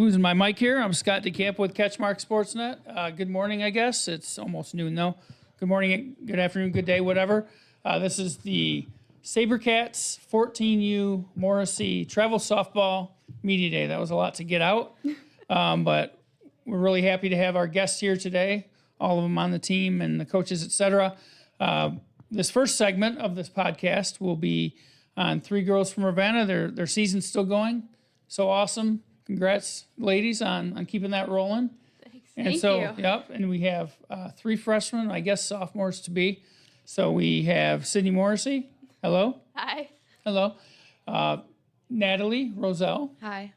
losing my mic here. I'm Scott DeCamp with CatchMark SportsNet. Good morning, I guess. It's almost noon, though. Good morning, good afternoon, good day, whatever. This is the Sabercats 14U Morrissey Travel Softball Media Day. That was a lot to get out, but we're really happy to have our guests here today, all of them on the team and the coaches, etc. This first segment of this podcast will be on three girls from Ravenna. Their season's still going. So awesome. Congrats, ladies, on keeping that rolling. Thanks. And yep, and we have three freshmen, I guess sophomores to be. So we have Sydney Morrissey. Hello. Hi. Hello. Natalie Roselle. Hi.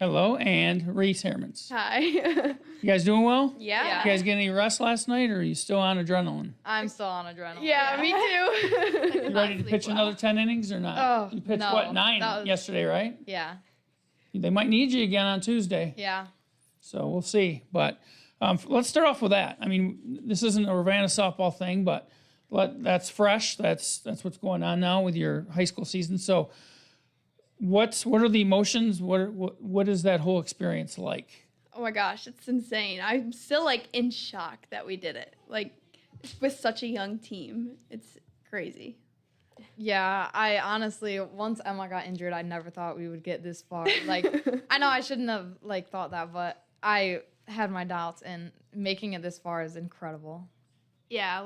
Hello. And Reese Hermans. Hi. You guys doing well? Yeah. You guys get any rest last night, or are you still on adrenaline? I'm still on adrenaline. Yeah, me too. You ready to pitch another 10 innings or not? Oh, You pitched, no. what, 9 That was- yesterday, right? Yeah. They might need you again on Tuesday. Yeah. So we'll see. But let's start off with that. I mean, this isn't a Ravenna softball thing, but that's fresh. That's what's going on now with your high school season. So what are the emotions? What is that whole experience like? Oh my gosh, it's insane. I'm still like in shock that we did it. Like with such a young team. It's crazy. Yeah, I honestly, once Emma got injured, I never thought we would get this far. Like, I know I shouldn't have, thought that, but I had my doubts, and making it this far is incredible. Yeah,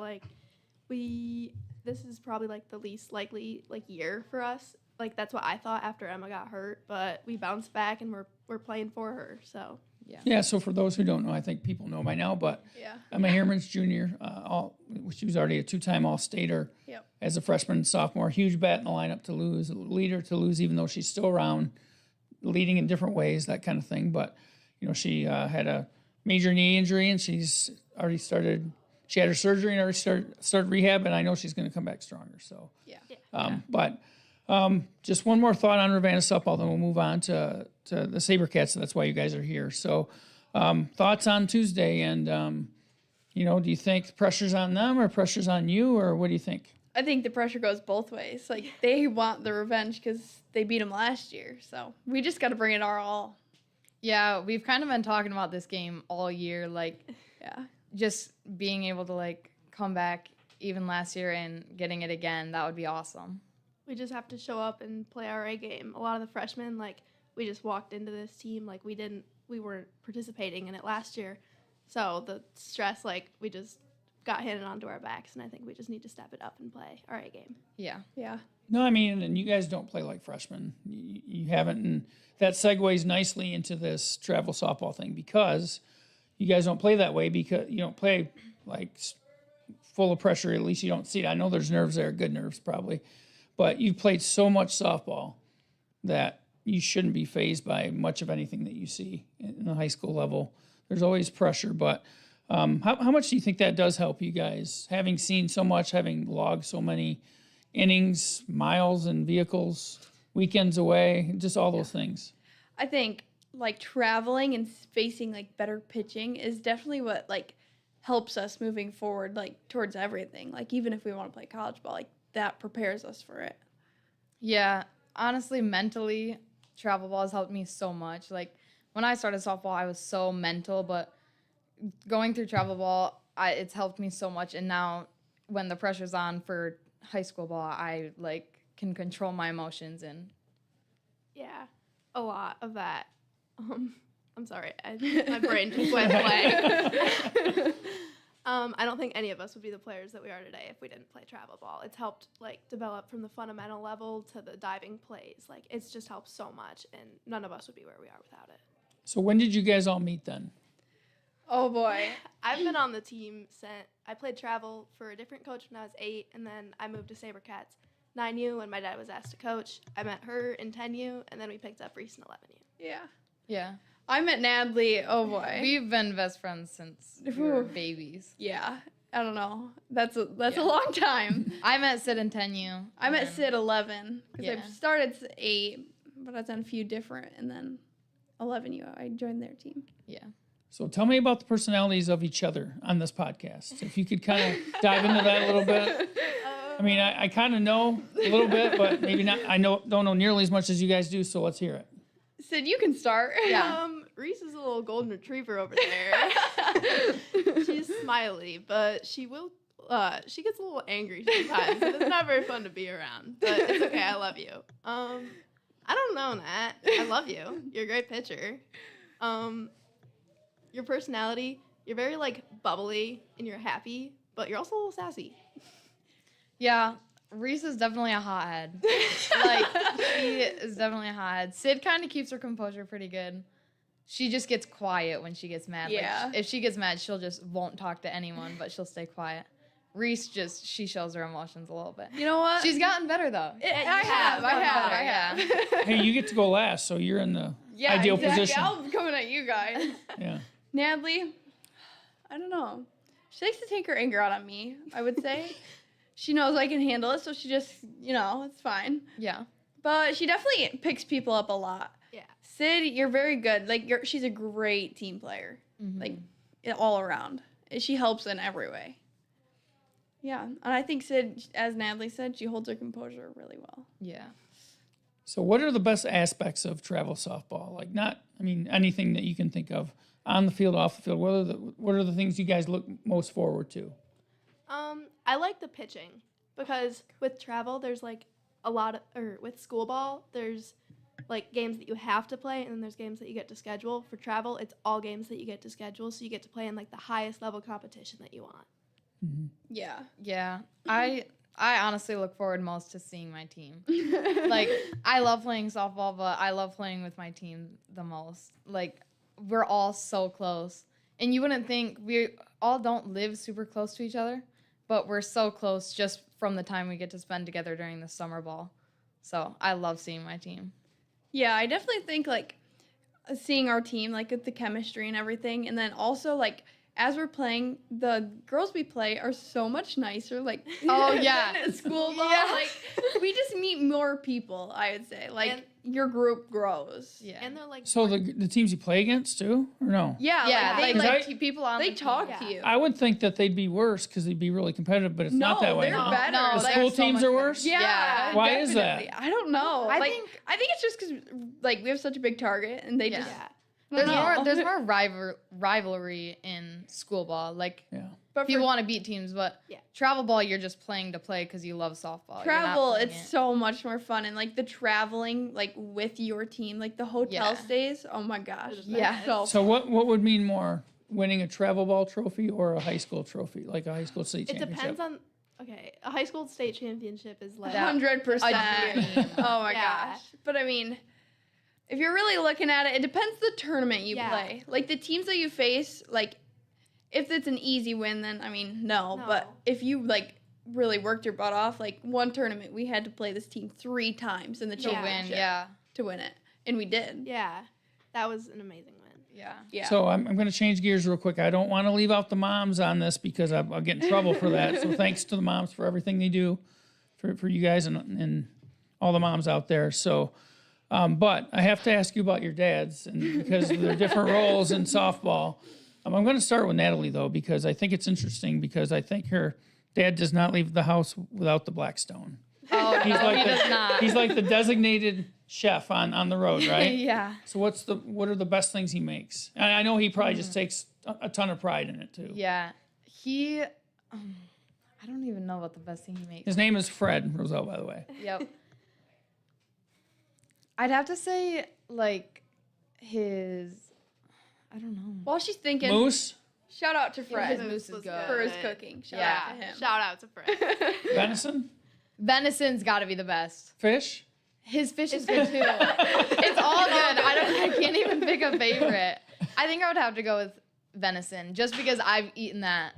this is probably the least likely year for us. That's what I thought after Emma got hurt, but we bounced back and we're playing for her. So Yeah, so for those who don't know, I think people know by now, but yeah. Emma Hermans Jr., she was already a two-time All-Stater as a freshman and sophomore. Huge bat in the lineup to lose, a leader to lose, even though she's still around, leading in different ways, that kind of thing. But, she had a major knee injury, and she had her surgery and already started rehab, and I know she's going to come back stronger. So, But just one more thought on Ravenna softball, then we'll move on to the Sabercats. So that's why you guys are here. So thoughts on Tuesday, and do you think the pressure's on them or pressure's on you, or what do you think? I think the pressure goes both ways. They want the revenge because they beat them last year. So we just got to bring it our all. Yeah, we've kind of been talking about this game all year, just being able to, come back even last year and getting it again. That would be awesome. We just have to show up and play our A game. A lot of the freshmen, we just walked into this team we weren't participating in it last year. So the stress, we just got handed onto our backs, and I think we just need to step it up and play our A game. Yeah. Yeah. No, I mean, and you guys don't play like freshmen. You haven't, and that segues nicely into this travel softball thing, because you guys don't play that way, because you don't play full of pressure. At least you don't see it. I know there's nerves there, good nerves probably, but you've played so much softball that you shouldn't be fazed by much of anything that you see in the high school level. There's always pressure, but how much do you think that does help you guys, having seen so much, having logged so many innings, miles, and vehicles, weekends away, just all those things? I think traveling and facing better pitching is definitely what helps us moving forward towards everything. Even if we want to play college ball, that prepares us for it. Yeah, honestly, mentally, travel ball has helped me so much. When I started softball, I was so mental, but going through travel ball, it's helped me so much. And now when the pressure's on for high school ball, I can control my emotions. And Yeah, a lot of that. I'm sorry, my brain just went blank. I don't think any of us would be the players that we are today if we didn't play travel ball. It's helped develop from the fundamental level to the diving plays. It's just helped so much, and none of us would be where we are without it. So when did you guys all meet then? Oh boy. I've been on the team since I played travel for a different coach when I was 8, and then I moved to Sabercats 9U when my dad was asked to coach. I met her in 10U, and then we picked up Reese in 11U. Yeah. yeah, I met Natalie. Oh boy. we've been best friends since we were babies. Yeah. I don't know. That's a long time. I met Sid in 10U. I met Sid 11 because Yeah. I started 8, but I've done a few different, and then 11U I joined their team. Yeah. So tell me about the personalities of each other on this podcast. If you could kind of dive into that a little bit. I mean, I kind of know a little bit, but maybe not. Don't know nearly as much as you guys do, so let's hear it. Sid, you can start. Yeah. Reese is a little golden retriever over there. She's smiley, but she will. She gets a little angry sometimes. And it's not very fun to be around, but it's okay. I love you. I don't know, Nat. I love you. You're a great pitcher. Your personality, you're very like bubbly and you're happy, but you're also a little sassy. Yeah, Reese is definitely a hothead. Like, she is definitely a hothead. Sid kind of keeps her composure pretty good. She just gets quiet when she gets mad. Yeah. Like, if she gets mad, she'll just won't talk to anyone, but she'll stay quiet. Reese she shows her emotions a little bit. You know what? She's gotten better, though. I have. Hey, you get to go last, so you're in the ideal position. I'm coming at you guys. Yeah. Natalie, I don't know. She likes to take her anger out on me, I would say. She knows I can handle it, so she just, it's fine. Yeah. But she definitely picks people up a lot. Yeah. Sid, you're very good. Like, she's a great team player. Mm-hmm. Like, all around. She helps in every way. Yeah. And I think Sid, as Natalie said, she holds her composure really well. Yeah. So what are the best aspects of travel softball? Like anything that you can think of on the field, off the field. What are the things you guys look most forward to? I like the pitching because with travel, there's like with school ball, there's like games that you have to play and then there's games that you get to schedule. For travel, it's all games that you get to schedule, so you get to play in like the highest level competition that you want. Mm-hmm. Yeah. Yeah. I honestly look forward most to seeing my team. Like, I love playing softball, but I love playing with my team the most. Like, we're all so close. And you wouldn't think we all don't live super close to each other, but we're so close just from the time we get to spend together during the summer ball. So I love seeing my team. Yeah, I definitely think, like, seeing our team, like, with the chemistry and everything, and then also, like, as we're playing, the girls we play are so much nicer, like, Oh, yeah. than at school ball. Yeah. Like, we just meet more people, I would say. Like, your group grows. Yeah. And they're like So the teams you play against too, or no? Yeah, Yeah, like, they they, like people on they the team. talk Yeah. to you. I would think that they'd be worse because they'd be really competitive, but it's No, not that way. they're huh? better. No, The they're school so teams much are better. worse? Yeah. Why is that? definitely. I don't know. I Like, think- I think it's just because, like, we have such a big target, and they just... Yeah. There's more rivalry in school ball. Like, Yeah. But people for want to beat teams, but Yeah. travel ball, you're just playing to play because you love softball. You're not travel, playing it's it. so much more fun. And, like, the traveling, like, with your team, like, the hotel Yeah. stays, oh, my gosh. Yeah. So what would mean more, winning a travel ball trophy or a high school trophy, like a high school state It championship? depends on. Okay, a high school state championship is like. 100%. dream. Oh, my Yeah. gosh. But, I mean... If you're really looking at it, it depends the tournament you Yeah. play. Like, the teams that you face, like, if it's an easy win, then, I mean, no. But No. if you, like, really worked your butt off, like, one tournament, we had to play this team 3 times in the To win, championship yeah. to win it. And we did. Yeah, that was an amazing win. Yeah. Yeah. So I'm going to change gears real quick. I don't want to leave out the moms on this because I'll get in trouble for that. So thanks to the moms for everything they do for you guys and all the moms out there. So, but I have to ask you about your dads, and because of their different roles in softball. I'm going to start with Natalie, though, because I think it's interesting because I think her dad does not leave the house without the Blackstone. Oh, He's no, like he the, does not. He's like the designated chef on the road, right? Yeah. So what are the best things he makes? And I know he probably just takes a ton of pride in it too. Yeah. He, I don't even know what the best thing he makes. His name is Fred Roselle, by the way. Yep. I'd have to say, like, I don't know. While she's thinking, Moose, shout out to His Fred moose is was good. for his cooking. Shout Yeah. out to him. Shout out to Fred. venison, Venison's got to be the best. fish. His fish is good too. It's all good. I can't even pick a favorite. I think I would have to go with venison just because I've eaten that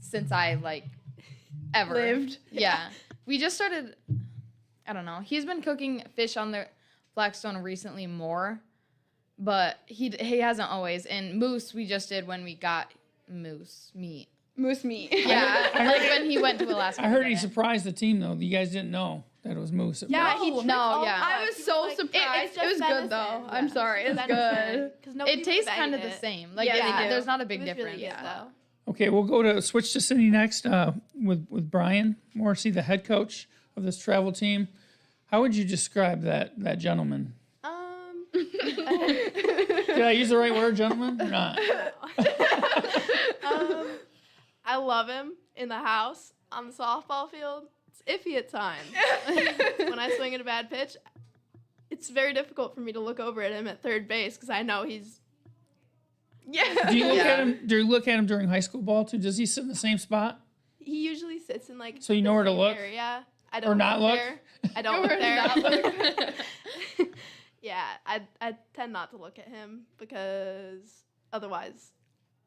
since I ever Lived. Yeah. We just started, I don't know. He's been cooking fish on the Blackstone recently more, but he hasn't always. And moose we just did when we got moose meat. Moose meat. Yeah. Like when he went to Alaska. I heard to he get it. surprised the team though. You guys didn't know that it was moose. at Yeah, first. he No, tricked no, all yeah. of us. I was He so like, surprised. "It's It was just good, though. venison." I'm sorry. It's good. It tastes kind of the same. Like Yeah, they do. there's not a It big was difference. really good, though. Okay, we'll go to switch to Sydney next with Brian Morrissey, the head coach of this travel team. How would you describe that gentleman? Um, Because Did I use the right word, gentlemen? Or not? I love him in the house. On the softball field, it's iffy at times. When I swing at a bad pitch, it's very difficult for me to look over at him at third base because I know he's. Yeah. Do you look at him? Do you look at him during high school ball too? Does he sit in the same spot? He usually sits in like. So you know where to look? Area. I don't Or not look? there. I don't look there. Yeah, I tend not to look at him because otherwise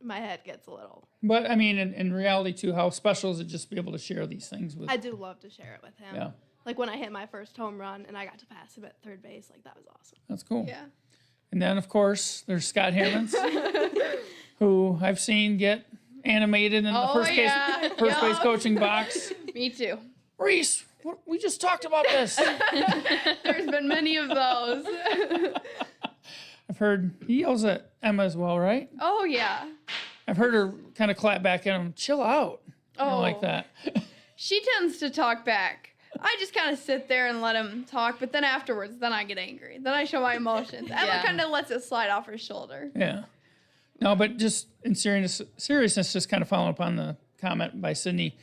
my head gets a little. But I mean, in reality too, how special is it just to be able to share these things with? I do love to share it with him. Yeah, Like when I hit my first home run and I got to pass him at third base, like that was awesome. that's cool. Yeah. And then of course there's Scott Hammonds, who I've seen get animated in the Oh, first yeah. base Yup. coaching box. Me too. Reese, we just talked about this. There's been many of those. I've heard he yells at Emma as well, right? Oh yeah. I've heard her kind of clap back at him, chill out. You know, like that. She tends to talk back. I just kind of sit there and let him talk, but then afterwards, then I get angry. Then I show my emotions. Emma Yeah. kind of lets it slide off her shoulder. Yeah. No, but just in seriousness, just kind of following up on the comment by Sydney,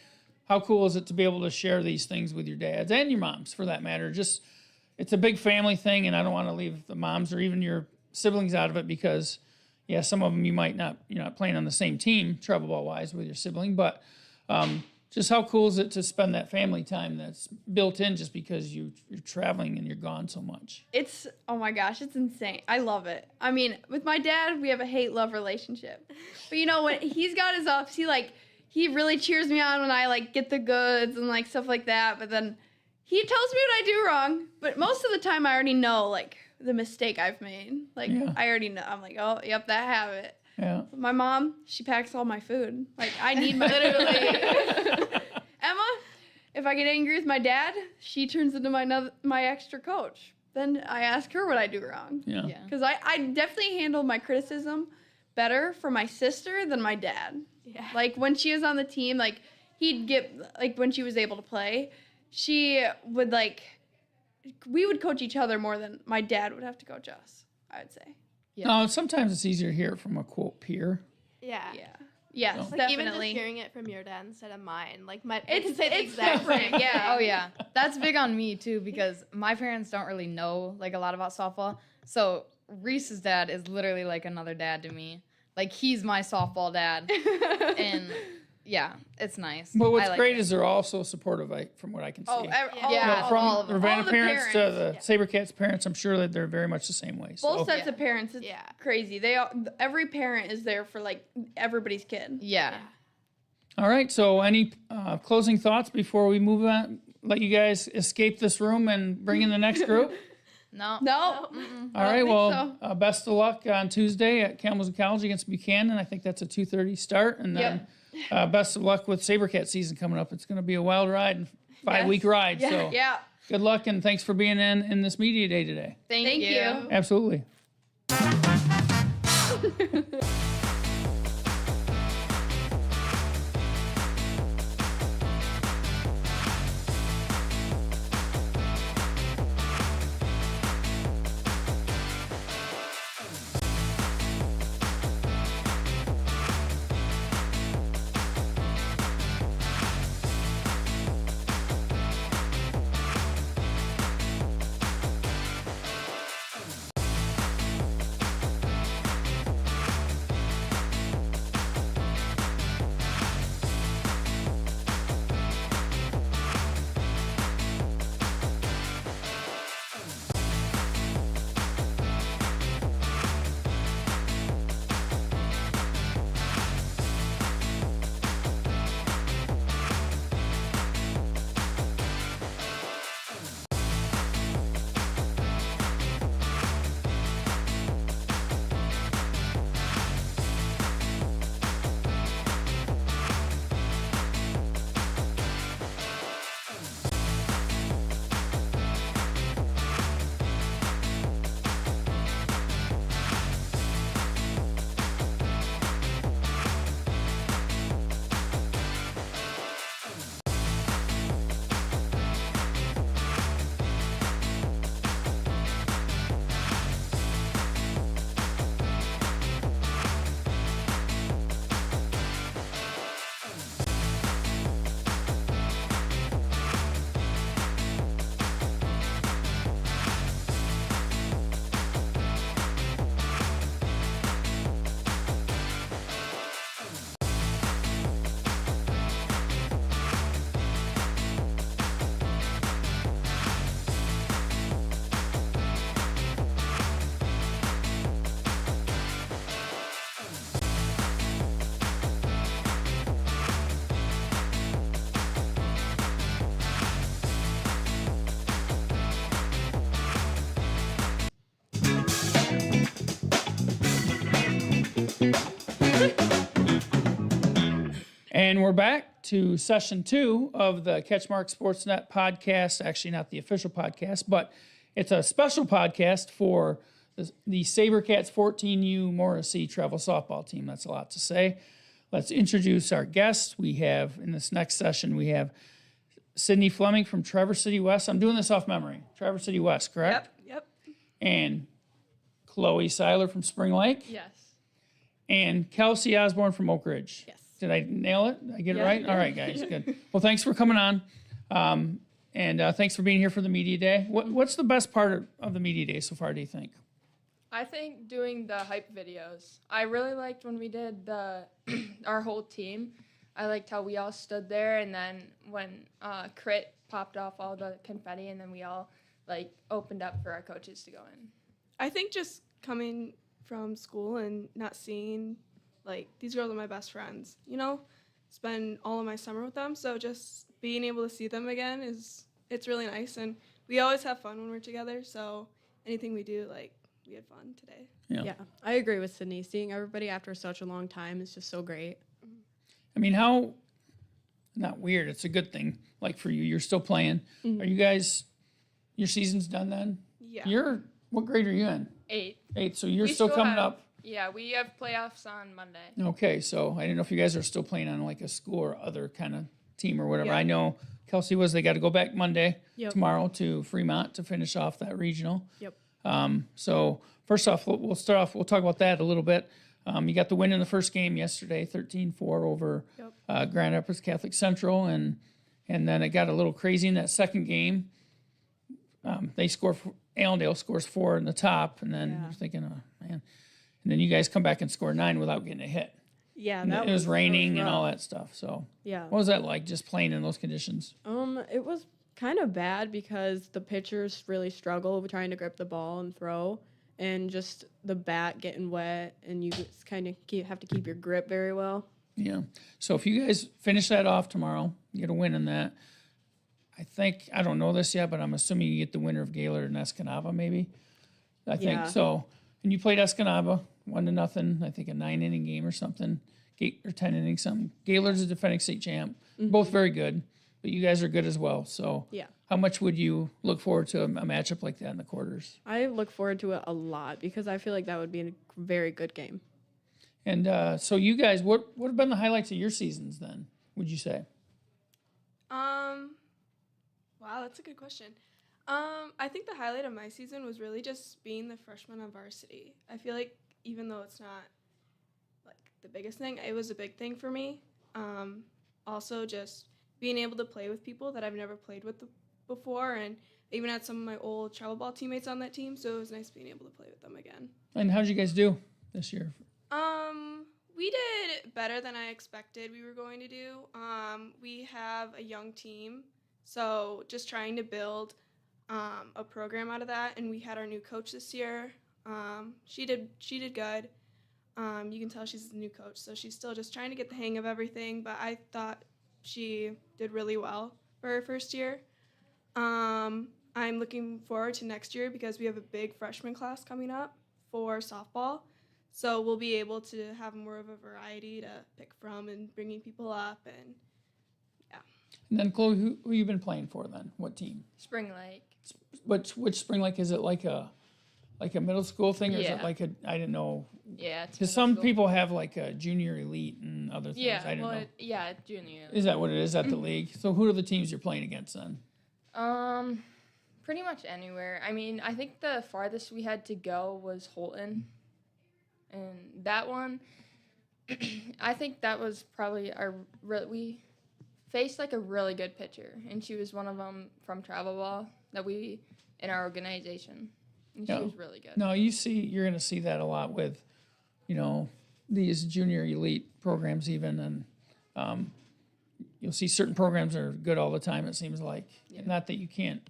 how cool is it to be able to share these things with your dads and your moms, for that matter? Just, it's a big family thing, and I don't want to leave the moms or even your siblings out of it because, yeah, some of them you might not, you're not playing on the same team, travel ball wise, with your sibling, but just how cool is it to spend that family time that's built in just because you're traveling and you're gone so much? It's, oh my gosh, it's insane. I love it. I mean, with my dad, we have a hate-love relationship. But you know, when he's got his ups, he really cheers me on when I like get the goods and like stuff like that. But then he tells me what I do wrong. But most of the time I already know like the mistake I've made. Like Yeah. I already know. I'm like, oh, yep, that habit. Yeah. My mom, she packs all my food. Like I need my literally. Emma, if I get angry with my dad, she turns into my extra coach. Then I ask her what I do wrong. Yeah. Yeah. Because I definitely handle my criticism better for my sister than my dad. Yeah. Like when she was on the team, like he'd get, like when she was able to play, she would like, we would coach each other more than my dad would have to coach us, I would say. Yeah. No, sometimes it's easier to hear it from a quote peer. Yeah. Yeah. Yes, No. Like even just definitely. hearing it from your dad instead of mine, like I It's- can say the it's exact different, same. yeah. Oh yeah, that's big on me too because my parents don't really know like a lot about softball. So Reese's dad is literally like another dad to me. Like he's my softball dad, and yeah, it's nice. But what's I like great it. is they're all so supportive, from what I can see. Oh, Yeah. all, Yeah. You know, all, from all of them. Ravenna All the parents to parents. the Sabercats parents, I'm sure that they're very much the same way. So. both sets Yeah. of parents, it's Yeah. crazy. Every parent is there for like everybody's kid. Yeah. All right. So, any closing thoughts before we move on? Let you guys escape this room and bring in the next group. No. No. All right. think Well, so. best of luck on Tuesday at Kalamazoo College against Buchanan. I think that's a 2:30 start, and then best of luck with Sabercat season coming up. It's going to be a wild ride, and 5-week ride. So, Yeah. good luck and thanks for being in this media day today. Thank Thank you. Absolutely. And we're back to session 2 of the CatchMark SportsNet podcast. Actually, not the official podcast, but it's a special podcast for the Sabercats 14U Morrissey travel softball team. That's a lot to say. Let's introduce our guests. We have, in this next session, we have Sydney Fleming from Traverse City West. I'm doing this off memory. Traverse City West, correct? Yep. And Chloe Seiler from Spring Lake. Yes. And Kelsey Osborne from Oak Ridge. Yes. Did I nail it? Did I get it right? All right, guys, good. Well, thanks for coming on. And thanks for being here for the media day. What's the best part of the media day so far, do you think? I think doing the hype videos. I really liked when we did our whole team. I liked how we all stood there, and then when Crit popped off all the confetti, and then we all opened up for our coaches to go in. I think just coming from school and not seeing, these girls are my best friends, spend all of my summer with them. So just being able to see them again it's really nice. And we always have fun when we're together. So anything we do, we had fun today. Yeah, I agree with Sydney. Seeing everybody after such a long time is just so great. I mean, not weird, it's a good thing. Like for you, you're still playing. Mm-hmm. Are you guys, your season's done then? Yeah. What grade are you in? 8. 8, so you're We still coming have- up. Yeah, we have playoffs on Monday. Okay, so I didn't know if you guys are still playing on a school or other kind of team or whatever. Yeah. I know Kelsey they got to go back Monday, Yep. tomorrow to Fremont to finish off that regional. Yep. So first off, we'll start off, we'll talk about that a little bit. You got the win in the first game yesterday, 13-4 over Grand Rapids Catholic Central, and then it got a little crazy in that second game. Allendale scores 4 in the top, and then you're thinking, oh, man. And then you guys come back and score 9 without getting a hit. Yeah, And that it was raining and rough. all that stuff. So Yeah. what was that like, just playing in those conditions? It was kind of bad because the pitchers really struggle with trying to grip the ball and throw, and just the bat getting wet, and you just kind of have to keep your grip very well. Yeah. So if you guys finish that off tomorrow, you get a win in that. I don't know this yet, but I'm assuming you get the winner of Gaylord and Escanaba, maybe. I think Yeah. so. And you played Escanaba 1-0. I think a 9-inning game or something, or 10-inning something. Gaylord's a defending state champ. Both very good, but you guys are good as well. So Yeah. how much would you look forward to a matchup like that in the quarters? I look forward to it a lot because I feel like that would be a very good game. And so you guys, what have been the highlights of your seasons then, would you say? Wow, that's a good question. I think the highlight of my season was really just being the freshman on varsity. I feel like even though it's not the biggest thing, it was a big thing for me. Also just being able to play with people that I've never played with before, and I even had some of my old travel ball teammates on that team, so it was nice being able to play with them again. And how did you guys do this year? We did better than I expected we were going to do. We have a young team, so just trying to build a program out of that. And we had our new coach this year. She did good. You can tell she's a new coach, so she's still just trying to get the hang of everything. But I thought she did really well for her first year. I'm looking forward to next year because we have a big freshman class coming up for softball. So we'll be able to have more of a variety to pick from and bringing people up. And And then Chloe, who you been playing for then? What team? Spring Lake. Which Spring Lake is it? Like a middle school thing, or is it Yeah. like I didn't know? Yeah. It's Because middle some school. people have like a junior elite and other things. Yeah. I didn't know. Junior. Is that what it is at the league? So who are the teams you're playing against then? Pretty much anywhere. I mean, I think the farthest we had to go was Holton. And that one, I think that was probably we faced a really good pitcher, and she was one of them from travel ball in our organization. And she was really good. No, you're going to see that a lot with, these junior elite programs even, and you'll see certain programs are good all the time. It seems like, not that you can't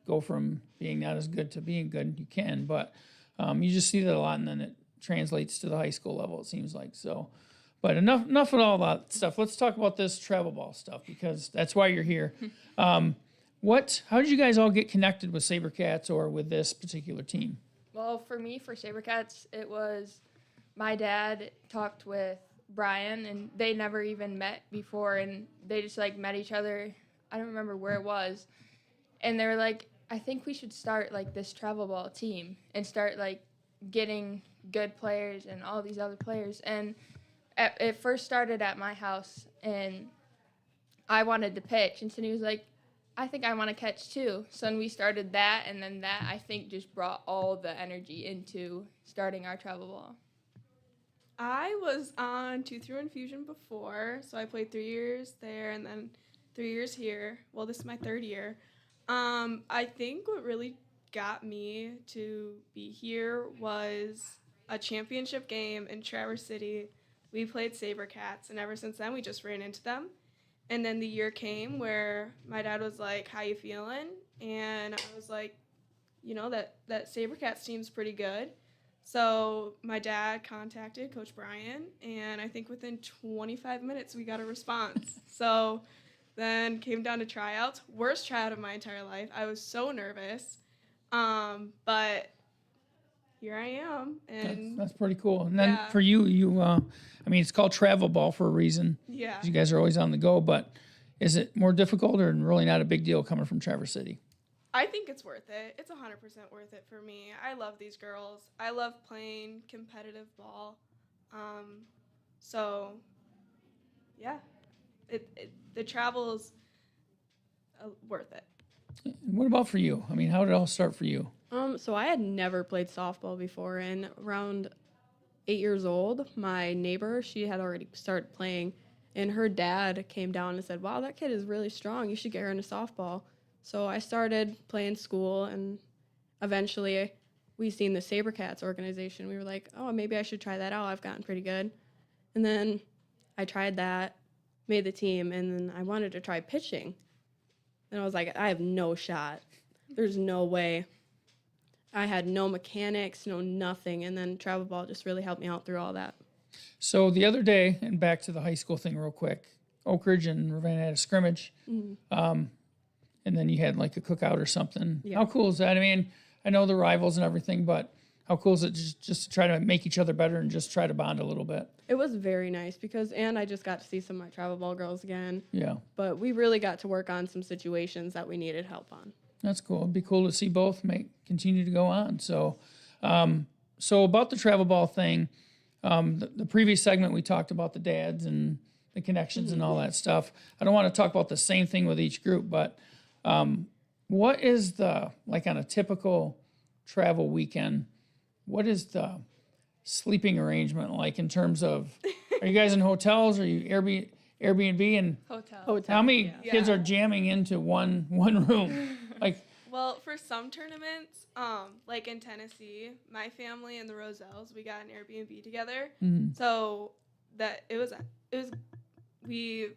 go from being not as good to being good. You can, but you just see that a lot, and then it translates to the high school level. It seems like so. But enough of all that stuff. Let's talk about this travel ball stuff because that's why you're here. How did you guys all get connected with Sabercats or with this particular team? Well, for me, for Sabercats, it was my dad talked with Brian, and they never even met before, and they just like met each other. I don't remember where it was, and they were like, I think we should start like this travel ball team and start like getting good players and all these other players. And it first started at my house, and I wanted to pitch, and Cindy was like, I think I want to catch too. So then we started that, and then that I think just brought all the energy into starting our travel ball. I was on 2-3-1 Fusion before, so I played 3 years there and then 3 years here. Well, this is my 3rd year. I think what really got me to be here was a championship game in Traverse City. We played Sabercats, and ever since then we just ran into them. And then the year came where my dad was like, how you feeling? And I was like, you know, that Sabercats team's pretty good. So my dad contacted Coach Brian, and I think within 25 minutes we got a response. So then came down to tryouts. Worst tryout of my entire life. I was so nervous, but here I am. And That's pretty cool. And then Yeah. for you, I mean, it's called travel ball for a reason. yeah, 'Cause you guys are always on the go, but is it more difficult or really not a big deal coming from Traverse City? I think it's worth it. It's 100% worth it for me. I love these girls. I love playing competitive ball. So, yeah, the travel's worth it. And what about for you? I mean, how did it all start for you? So I had never played softball before, and around 8 years old, my neighbor, she had already started playing, and her dad came down and said, wow, that kid is really strong. You should get her into softball. So I started playing school, and eventually we seen the Sabercats organization. We were like, oh, maybe I should try that out. I've gotten pretty good. And then I tried that, made the team, and then I wanted to try pitching. And I was like, I have no shot. There's no way. I had no mechanics, no nothing. And then travel ball just really helped me out through all that. So the other day, and back to the high school thing real quick, Oak Ridge and Ravenna had a scrimmage. And then you had like a cookout or something. Yeah. How cool is that? I mean, I know the rivals and everything, but how cool is it just to try to make each other better and just try to bond a little bit? It was very nice and I just got to see some of my travel ball girls again. Yeah, But we really got to work on some situations that we needed help on. that's cool. It'd be cool to see both continue to go on. So, so about the travel ball thing, the previous segment we talked about the dads and the connections and all that stuff. I don't want to talk about the same thing with each group, but what is like on a typical travel weekend, what is the sleeping arrangement like in terms of, are you guys in hotels? Are you Airbnb? And Hotel. how many Yeah. kids are jamming into one room? Like, Well, for some tournaments, like in Tennessee, my family and the Roselles, we got an Airbnb together. So that it was we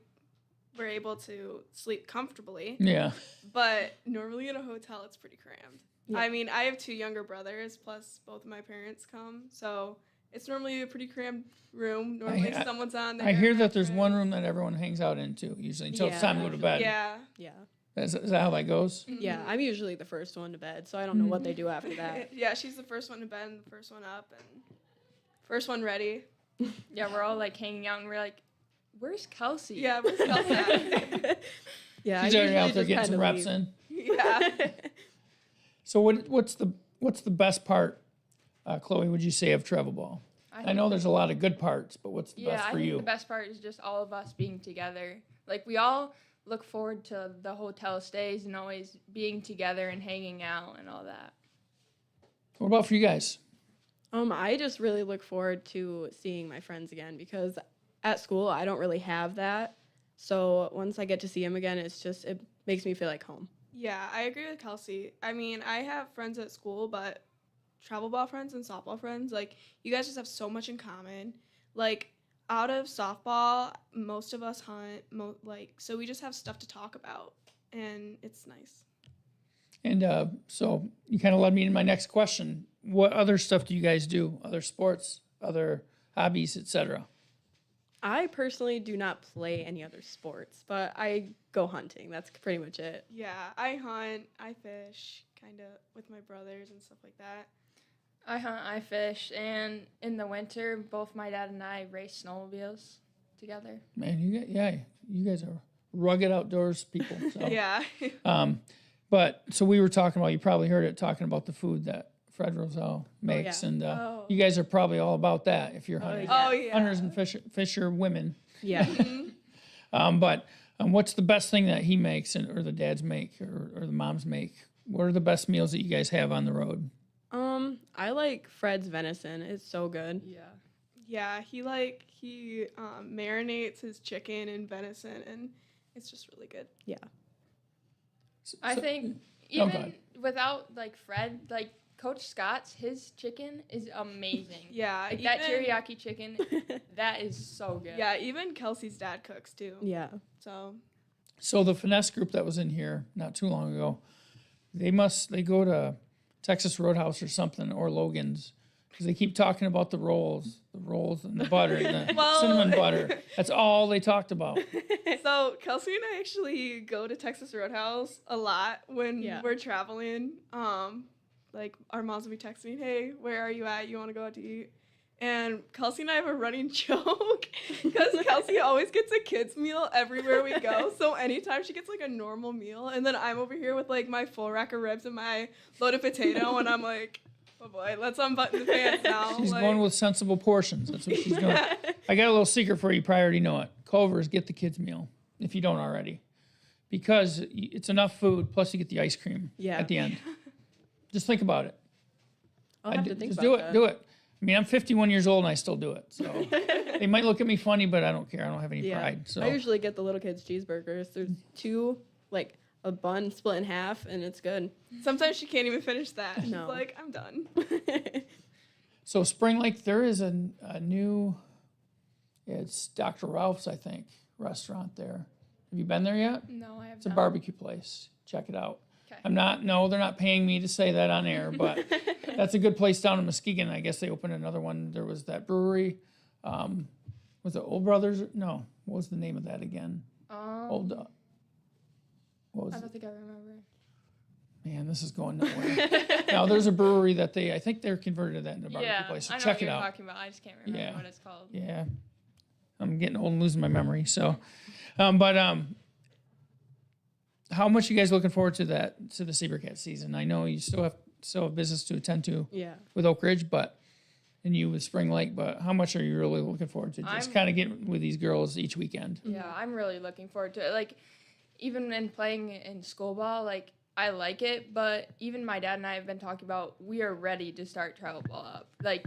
were able to sleep comfortably. yeah, But normally in a hotel, it's pretty crammed. Yeah. I mean, I have 2 younger brothers, plus both of my parents come. So it's normally a pretty crammed room. Normally someone's on there. I hear that there's one room that everyone hangs out into usually until it's Yeah. time to go to bed. Yeah. Yeah. Is that how that goes? Yeah, I'm usually the first one to bed, so I don't know what they do after that. Yeah, she's the first one to bed and the first one up and first one ready. Yeah, we're all like hanging out, and we're like, where's Kelsey? Yeah, where's Kelsey at? Yeah, She's I already usually out there just getting some kinda reps leave. in. Yeah. So what's the best part, Chloe, would you say, of travel ball? I know there's a lot of good parts, but what's the best I for think you? the best part is just all of us being together. Like, we all look forward to the hotel stays and always being together and hanging out and all that. What about for you guys? I just really look forward to seeing my friends again because at school I don't really have that. So once I get to see them again, it makes me feel like home. Yeah, I agree with Kelsey. I mean, I have friends at school, but travel ball friends and softball friends, like, you guys just have so much in common. Like, out of softball, most of us hunt, so we just have stuff to talk about, and it's nice. And so you kind of led me into my next question. What other stuff do you guys do? Other sports, other hobbies, etc.? I personally do not play any other sports, but I go hunting. That's pretty much it. Yeah, I hunt, I fish, kind of, with my brothers and stuff like that. I hunt, I fish, and in the winter, both my dad and I race snowmobiles together. Man, you guys are rugged outdoors people. So. Yeah. But so we were talking about, you probably heard it, talking about the food that Fred Roselle makes, yeah. and Oh. you guys are probably all about that if you're hunting. Oh, yeah. Hunters and fisher women. Yeah. But what's the best thing that he makes, or the dads make, or the moms make? What are the best meals that you guys have on the road? I like Fred's venison. It's so good. Yeah. Yeah, he marinates his chicken and venison, and it's just really good. Yeah. I think go even ahead. without like Fred, like Coach Scott's, his chicken is amazing. Yeah, Like that teriyaki chicken, that is so good. Yeah, even Kelsey's dad cooks too. Yeah. So the finesse group that was in here not too long ago, they go to Texas Roadhouse or something, or Logan's, because they keep talking about the rolls and the butter, and the Well- cinnamon butter. That's all they talked about. So Kelsey and I actually go to Texas Roadhouse a lot when Yeah. we're traveling. Like our moms will be texting, "Hey, where are you at? You want to go out to eat?" And Kelsey and I have a running joke because Kelsey always gets a kid's meal everywhere we go. So anytime she gets like a normal meal, and then I'm over here with like my full rack of ribs and my loaded potato, and I'm like, "Oh boy, let's unbutton the pants now." She's like, going with sensible portions. That's what she's doing. I got a little secret for you. You probably already know it. Culver's, get the kids' meal if you don't already, because it's enough food. Plus, you get the ice cream Yeah. at the end. Just think about it. I'll have to think Just about do it. that. Do it. I mean, I'm 51 years old and I still do it. So they might look at me funny, but I don't care. I don't have any Yeah. pride. So I usually get the little kids' cheeseburgers. There's two, like a bun split in half, and it's good. sometimes she can't even finish that. She's No. like, "I'm done." So Spring Lake, there is a new, it's Dr. Ralph's, I think, restaurant there. Have you been there yet? No, I have It's a not. barbecue place. Check it out. 'Kay. They're not paying me to say that on air, but that's a good place down in Muskegon. I guess they opened another one. There was that brewery. Was it Old Brothers? No. What was the name of that again? What was I it? don't think I remember. Man, this is going nowhere. Now, there's a brewery that I think they're converted to that into a barbecue Yeah, place. So I know check what it you're out. talking about. I just can't remember Yeah. what it's called. Yeah. I'm getting old and losing my memory. So, how much you guys looking forward to the Sabercats season? I know you still have business to attend to Yeah. with Oak Ridge, and you with Spring Lake, but how much are you really looking forward to just I'm- kind of getting with these girls each weekend? Yeah, I'm really looking forward to it. Like, even in playing in school ball, like, I like it, but even my dad and I have been talking about we are ready to start travel ball up. Like,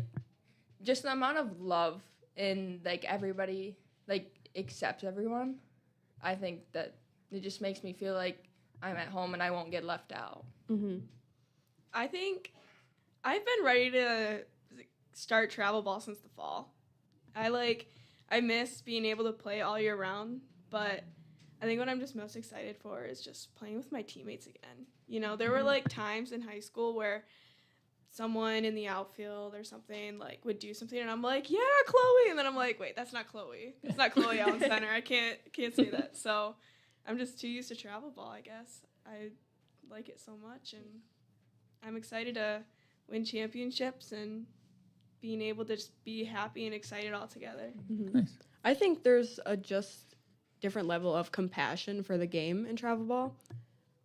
just the amount of love and, like, everybody, like, accepts everyone. I think that it just makes me feel like I'm at home and I won't get left out. Mm-hmm. I think I've been ready to start travel ball since the fall. I miss being able to play all year round, but I think what I'm just most excited for is just playing with my teammates again. You know, there were like times in high school where someone in the outfield or something like would do something and I'm like, "Yeah, Chloe." And then I'm like, "Wait, that's not Chloe. It's not Chloe out in center. I can't say that." So, I'm just too used to travel ball, I guess. I like it so much and I'm excited to win championships and being able to just be happy and excited all together. Mm-hmm. Nice. I think there's a just different level of compassion for the game in travel ball.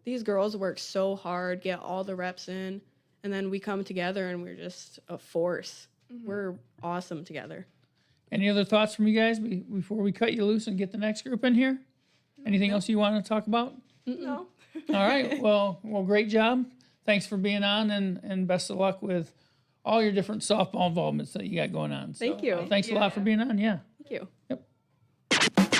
These girls work so hard, get all the reps in, and then we come together and we're just a force. Mm-hmm. We're awesome together. Any other thoughts from you guys before we cut you loose and get the next group in here? Anything else you want to talk about? No. All right. Well, great job. Thanks for being on, and best of luck with all your different softball involvements that you got going on. So, Thank you. Thanks a lot for being on. Yeah. Thank you. Yep.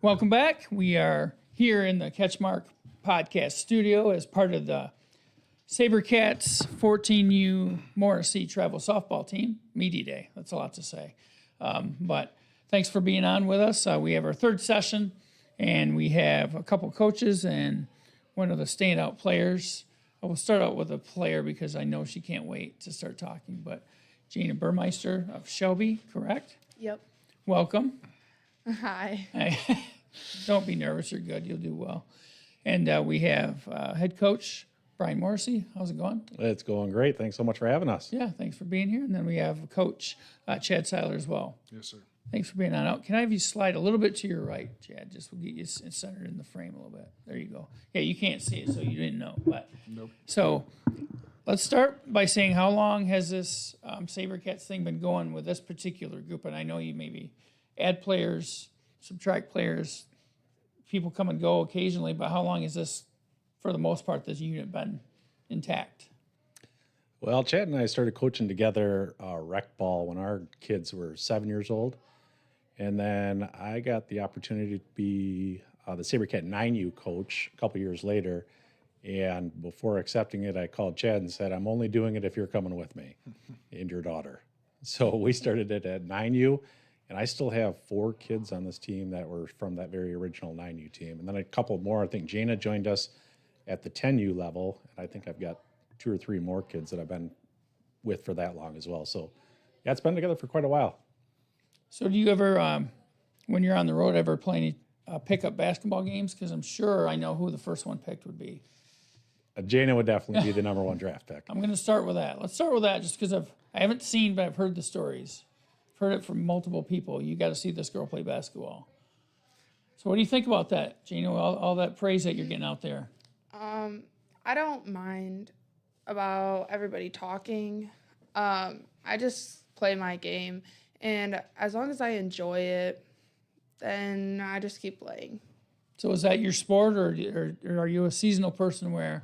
Welcome back. We are here in the CatchMark podcast studio as part of the Sabercats 14U Morrissey travel softball team. Media Day. That's a lot to say. But thanks for being on with us. We have our third session, and we have a couple coaches and one of the standout players. I will start out with a player because I know she can't wait to start talking. But Jana Burmeister of Shelby, correct? Yep. Welcome. Hi. Don't be nervous. You're good. You'll do well. And we have head coach Brian Morrissey. How's it going? It's going great. Thanks so much for having us. Yeah, thanks for being here. And then we have coach Chad Seiler as well. Yes, sir. Thanks for being on out. Can I have you slide a little bit to your right, Chad? Just we'll get you centered in the frame a little bit. There you go. Yeah, you can't see it, so you didn't know. But Nope. So let's start by saying how long has this Sabercats thing been going with this particular group? And I know you maybe add players, subtract players, people come and go occasionally, but how long has this, for the most part, this unit been intact? Well, Chad and I started coaching together rec ball when our kids were 7 years old. And then I got the opportunity to be the Sabercat 9U coach a couple years later. And before accepting it, I called Chad and said, I'm only doing it if you're coming with me and your daughter. So we started it at 9U. And I still have 4 kids on this team that were from that very original 9U team. And then a couple more. I think Jana joined us at the 10U level. And I think I've got 2 or 3 more kids that I've been with for that long as well. So, yeah, it's been together for quite a while. So do you ever, when you're on the road, ever play any pickup basketball games? Because I'm sure I know who the first one picked would be. Jana would definitely be the number 1 draft pick. I'm going to start with that. Let's start with that just because I haven't seen, but I've heard the stories. I've heard it from multiple people. You got to see this girl play basketball. So what do you think about that, Gino? All that praise that you're getting out there. I don't mind about everybody talking. I just play my game, and as long as I enjoy it, then I just keep playing. So is that your sport, or are you a seasonal person where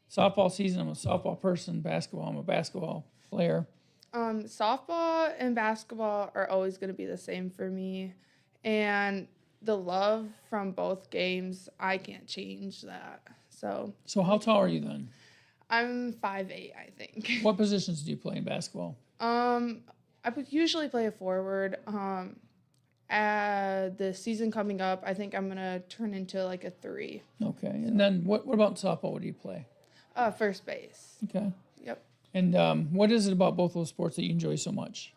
softball season, I'm a softball person, basketball, I'm a basketball player? Softball and basketball are always going to be the same for me, and the love from both games, I can't change that. So how tall are you then? I'm 5'8", I think. What positions do you play in basketball? I would usually play a forward. The season coming up, I think I'm gonna turn into like a 3. Okay, and then what about softball? What do you play? First base. Okay. Yep. And what is it about both those sports that you enjoy so much?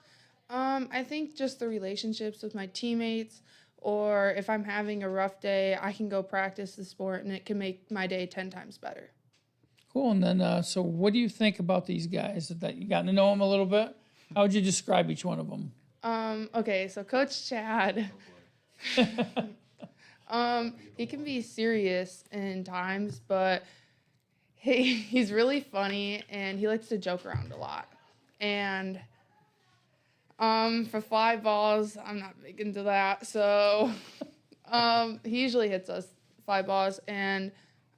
I think just the relationships with my teammates, or if I'm having a rough day, I can go practice the sport and it can make my day 10 times better. Cool. And then, so what do you think about these guys that you gotten to know them a little bit? How would you describe each one of them? Okay, so Coach Chad, he can be serious in times, but he's really funny and he likes to joke around a lot. And for fly balls, I'm not big into that. So he usually hits us fly balls, and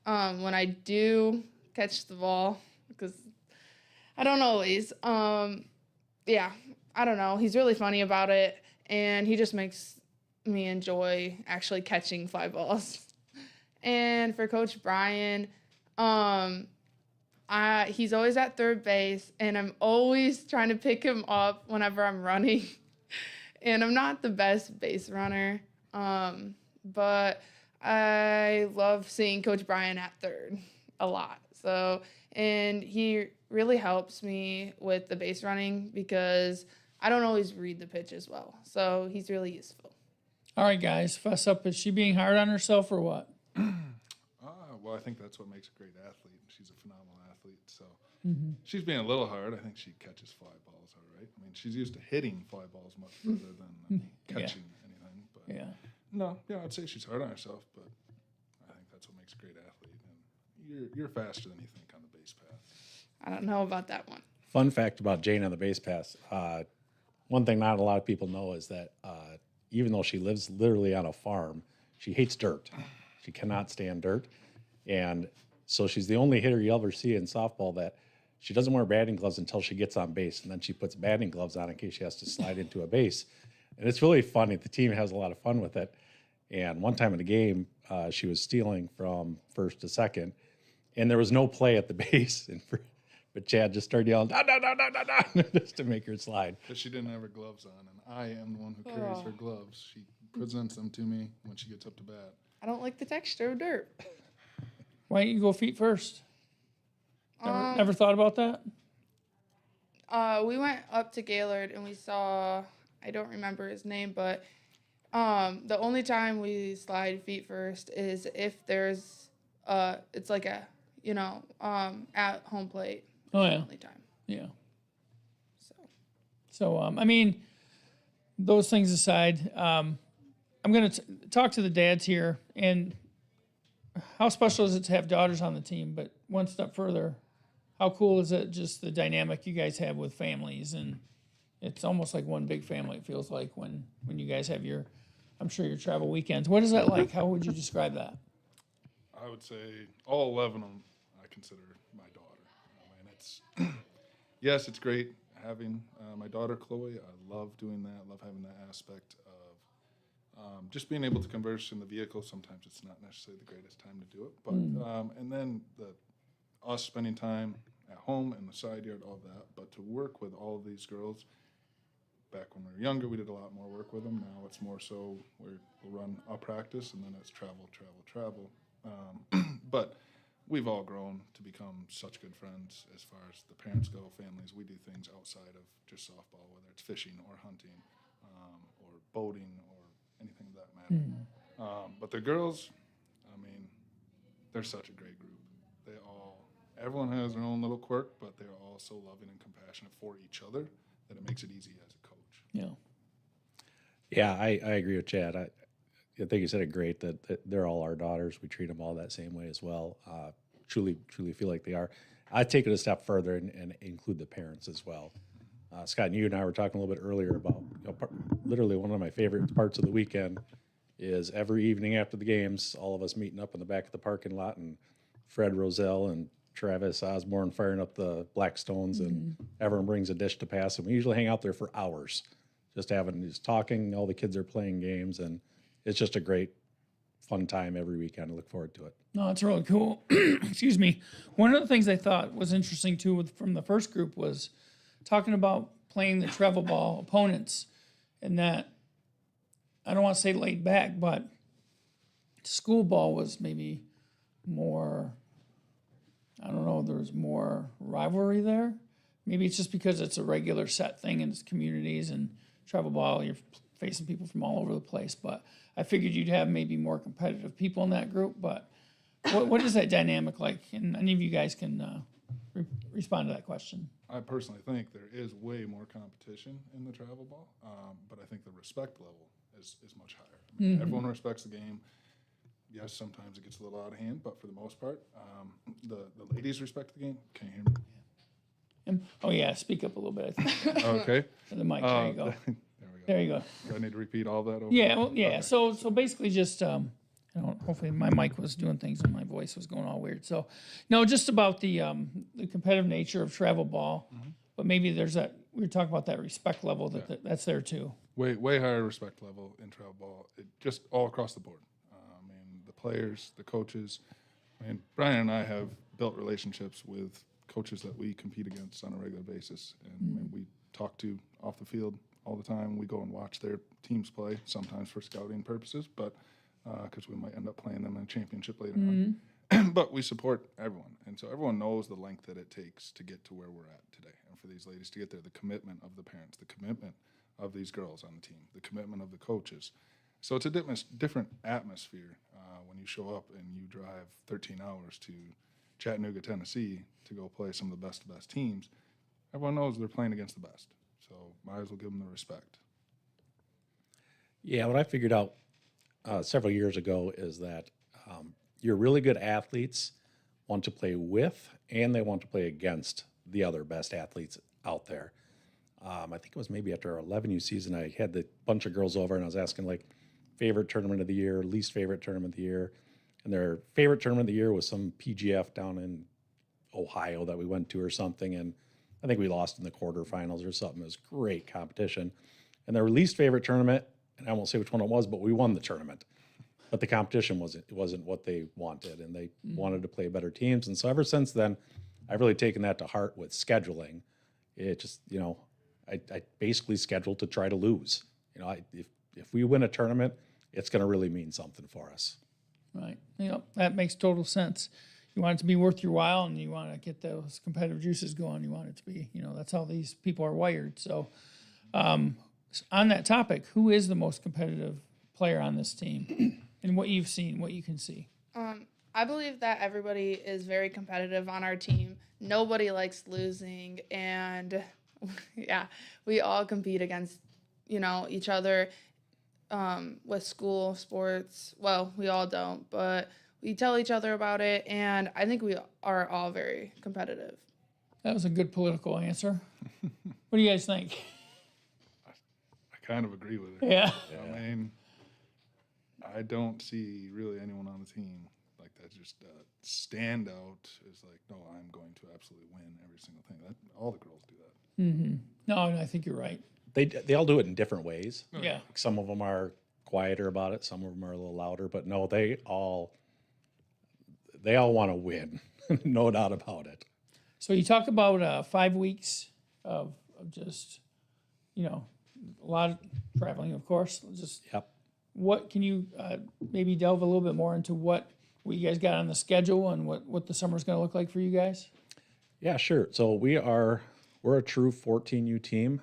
when I do catch the ball, because I don't always, yeah, I don't know. He's really funny about it, and he just makes me enjoy actually catching fly balls. And for Coach Brian, he's always at third base, and I'm always trying to pick him up whenever I'm running. And I'm not the best base runner, but I love seeing Coach Brian at third a lot. So, and he really helps me with the base running because I don't always read the pitch as well. So he's really useful. All right, guys, fuss up. Is she being hard on herself or what? Well, I think that's what makes a great athlete. She's a phenomenal athlete. So she's being a little hard. I think she catches fly balls all right. I mean, she's used to hitting fly balls much further than catching anything. But Yeah. no, I'd say she's hard on herself, but I think that's what makes a great athlete. And you're faster than you think on the base path. I don't know about that one. Fun fact about Jane on the base pass. One thing not a lot of people know is that even though she lives literally on a farm, she hates dirt. She cannot stand dirt. And so she's the only hitter you'll ever see in softball that she doesn't wear batting gloves until she gets on base. And then she puts batting gloves on in case she has to slide into a base. And it's really funny. The team has a lot of fun with it. And one time in the game, she was stealing from first to second, and there was no play at the base. But Chad just started yelling, no, no, no, no, no, no, just to make her slide. Because she didn't have her gloves on, and I am the one who carries her gloves. She presents them to me when she gets up to bat. I don't like the texture of dirt. Why don't you go feet first? Never thought about that? We went up to Gaylord and we saw, I don't remember his name, but the only time we slide feet first is if there's it's like a, at home plate. Oh, yeah. The only time. Yeah. So So, I mean, those things aside, I'm going to talk to the dads here. And how special is it to have daughters on the team? But one step further, how cool is it just the dynamic you guys have with families? And it's almost like one big family, it feels like, when you guys have your, I'm sure, your travel weekends. What is that like? How would you describe that? I would say all 11 of them I consider my daughter. And it's, yes, it's great having my daughter, Chloe. I love doing that. I love having that aspect of just being able to converse in the vehicle. Sometimes it's not necessarily the greatest time to do it. But and then us spending time at home in the side yard, all that. But to work with all of these girls, back when we were younger, we did a lot more work with them. Now it's more so we'll run a practice, and then it's travel. But we've all grown to become such good friends as far as the parents go, families. We do things outside of just softball, whether it's fishing or hunting or boating or anything of that matter. But the girls, I mean, they're such a great group. Everyone has their own little quirk, but they're all so loving and compassionate for each other that it makes it easy as a coach. Yeah. Yeah, I agree with Chad. I think you said it great that they're all our daughters. We treat them all that same way as well. Truly feel like they are. I take it a step further and include the parents as well. Scott, you and I were talking a little bit earlier about literally one of my favorite parts of the weekend is every evening after the games, all of us meeting up in the back of the parking lot, and Fred Roselle and Travis Osborne firing up the Blackstones, and everyone brings a dish to pass, and we usually hang out there for hours, just talking. All the kids are playing games, and it's just a great, fun time every weekend. I look forward to it. No, it's really cool. Excuse me. One of the things I thought was interesting too from the first group was talking about playing the travel ball opponents, and that I don't want to say laid back, but school ball was maybe more. I don't know, there's more rivalry there. Maybe it's just because it's a regular set thing in its communities, and travel ball, you're facing people from all over the place. But I figured you'd have maybe more competitive people in that group. But what is that dynamic like? And any of you guys can respond to that question. I personally think there is way more competition in the travel ball, but I think the respect level is much higher. I mean, everyone respects the game. Yes, sometimes it gets a little out of hand, but for the most part, the ladies respect the game. Can you hear me? Oh, yeah, speak up a little bit, I think. Okay. The mic, there you go. There we go. There you go. Do I need to repeat all that over? Yeah, well, yeah. Okay. So basically just, hopefully my mic was doing things and my voice was going all weird. So, no, just about the competitive nature of travel ball, but maybe there's that, we were talking about that respect level that's there too. Way higher respect level in travel ball, just all across the board. Players, the coaches, and Brian and I have built relationships with coaches that we compete against on a regular basis, and we talk to off the field all the time. We go and watch their teams play, sometimes for scouting purposes, but because we might end up playing them in a championship later on. But we support everyone, and so everyone knows the length that it takes to get to where we're at today, and for these ladies to get there, the commitment of the parents, the commitment of these girls on the team, the commitment of the coaches. So it's a different atmosphere when you show up and you drive 13 hours to Chattanooga, Tennessee to go play some of the best teams. Everyone knows they're playing against the best, so might as well give them the respect. Yeah, what I figured out several years ago is that your really good athletes want to play with and they want to play against the other best athletes out there. I think it was maybe after our 11U season, I had the bunch of girls over and I was asking like favorite tournament of the year, least favorite tournament of the year. And their favorite tournament of the year was some PGF down in Ohio that we went to or something. And I think we lost in the quarterfinals or something. It was great competition. And their least favorite tournament, and I won't say which one it was, but we won the tournament. but the competition wasn't what they wanted, and they wanted to play better teams. And so ever since then, I've really taken that to heart with scheduling. It just, I basically scheduled to try to lose. If we win a tournament, it's going to really mean something for us. Right. That makes total sense. You want it to be worth your while, and you want to get those competitive juices going. You want it to be, that's how these people are wired. So, on that topic, who is the most competitive player on this team, and what you've seen, what you can see? I believe that everybody is very competitive on our team. Nobody likes losing, and yeah, we all compete against, each other with school, sports. Well, we all don't, but we tell each other about it, and I think we are all very competitive. That was a good political answer. What do you guys think? I kind of agree with it. Yeah. I mean, I don't see really anyone on the team like that. Just standout is like, no, I'm going to absolutely win every single thing. All the girls do that. Mm-hmm. No, and I think you're right. They all do it in different ways. Yeah. Some of them are quieter about it. Some of them are a little louder. But no, they all want to win. No doubt about it. So you talk about 5 weeks of just, a lot of traveling, of course. Just Yep. what can you maybe delve a little bit more into what you guys got on the schedule and what the summer's going to look like for you guys? Yeah, sure. So we're a true 14U team.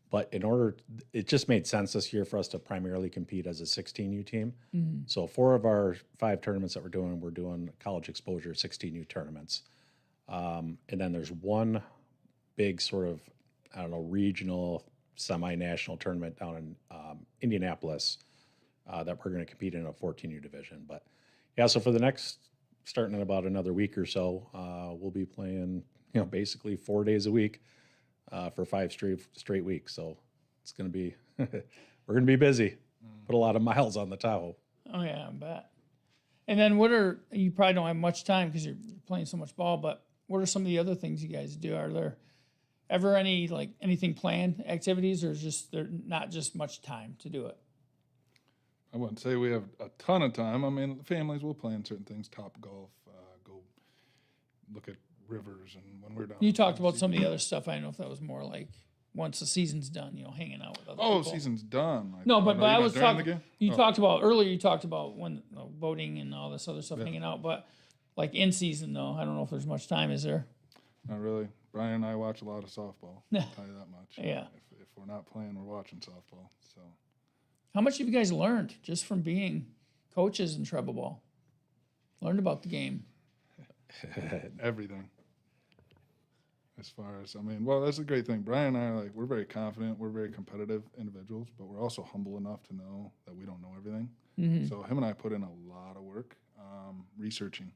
But it just made sense this year for us to primarily compete as a 16U team. Mm-hmm. So 4 of our 5 tournaments that we're doing college exposure 16U tournaments. And then there's one big sort of, regional semi-national tournament down in Indianapolis that we're going to compete in a 14U division. But yeah, so for the next, starting in about another week or so, we'll be playing, basically 4 days a week. For 5 straight weeks, so it's gonna be we're gonna be busy. Put a lot of miles on the Tahoe. Oh yeah, I bet. And then you probably don't have much time because you're playing so much ball, but what are some of the other things you guys do? Are there ever anything planned activities, or is just there not just much time to do it? I wouldn't say we have a ton of time. I mean, families will plan certain things, top golf, go look at rivers, and when we're done. You talked about some of the other stuff. I don't know if that was more like once the season's done, hanging out with other people. Season's done. No, but I was during the talking. game? You talked about earlier. You talked about when boating and all this other stuff, hanging out. But like in season, though, I don't know if there's much time. Is there? Not really. Brian and I watch a lot of softball. I'll tell you that much. Yeah. If we're not playing, we're watching softball. So. How much have you guys learned just from being coaches in treble ball? Learned about the game. Everything. As far as, that's a great thing. Brian and I are we're very confident, we're very competitive individuals, but we're also humble enough to know that we don't know everything. Mm-hmm. So him and I put in a lot of work researching,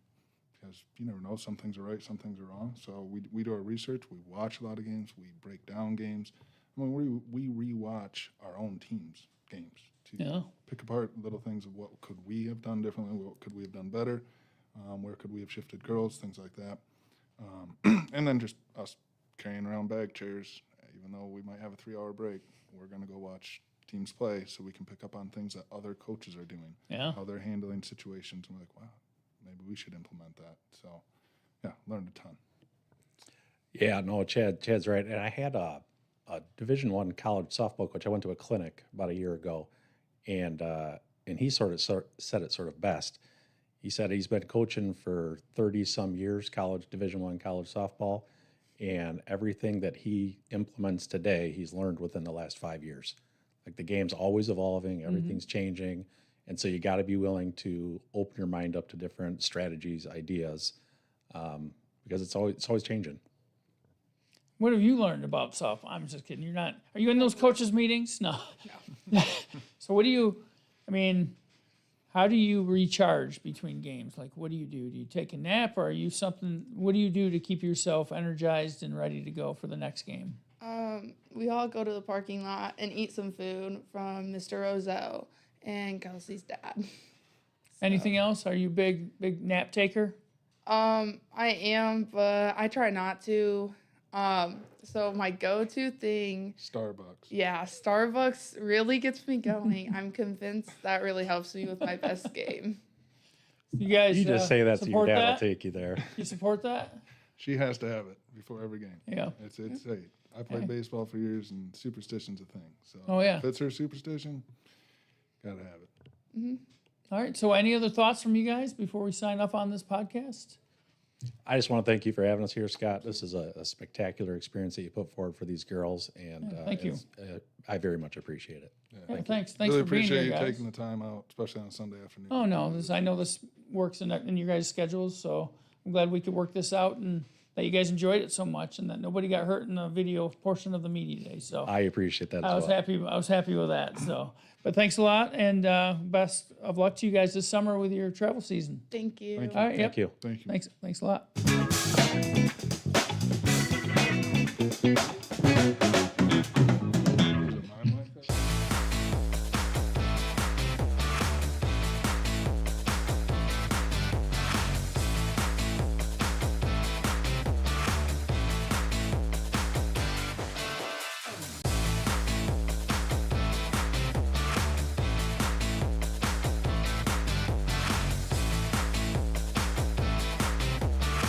because you never know, some things are right, some things are wrong. So we do our research, we watch a lot of games, we break down games. We rewatch our own team's games to pick apart little things of what could we have done differently, what could we have done better, where could we have shifted girls, things like that. And then just us carrying around bag chairs, even though we might have a 3-hour break, we're going to go watch teams play so we can pick up on things that other coaches are doing, how they're handling situations. And we're like, wow, maybe we should implement that. So, yeah, learned a ton. Yeah, no, Chad's right. And I had a Division I college softball coach. I went to a clinic about a year ago, and he said it sort of best. He said he's been coaching for 30-some years, Division I college softball, and everything that he implements today, he's learned within the last 5 years. Like the game's always evolving, everything's changing, and so you got to be willing to open your mind up to different strategies, ideas, because it's always changing. What have you learned about softball? I'm just kidding. You're not. Are you in those coaches meetings? No. So what do you? How do you recharge between games? Like, what do you do? Do you take a nap, or are you something? What do you do to keep yourself energized and ready to go for the next game? We all go to the parking lot and eat some food from Mr. Roselle and Kelsey's dad. So. Anything else? Are you big nap taker? I am, but I try not to. So my go-to thing, Starbucks. yeah, Starbucks really gets me going. I'm convinced that really helps me with my best game. You guys, You just say that to your support dad will that? take you there. You support that? She has to have it before every game. Yeah. It's hey, I played baseball for years, and superstition's a thing. So Oh, yeah. if it's her superstition, gotta have it. All right. So, any other thoughts from you guys before we sign off on this podcast? I just want to thank you for having us here, Scott. This is a spectacular experience that you put forward for these girls, and thank you. I very much appreciate it. Yeah, thanks. Thanks Really for being appreciate here, you guys. taking the time out, especially on a Sunday afternoon. Oh no, I know this works in your guys' schedules, so I'm glad we could work this out and that you guys enjoyed it so much and that nobody got hurt in the video portion of the media day. So I appreciate that. I as was well. happy. I was happy with that. So, but thanks a lot, and best of luck to you guys this summer with your travel season. Thank you. Thank All right. Thank you. Thank you. Thanks a lot.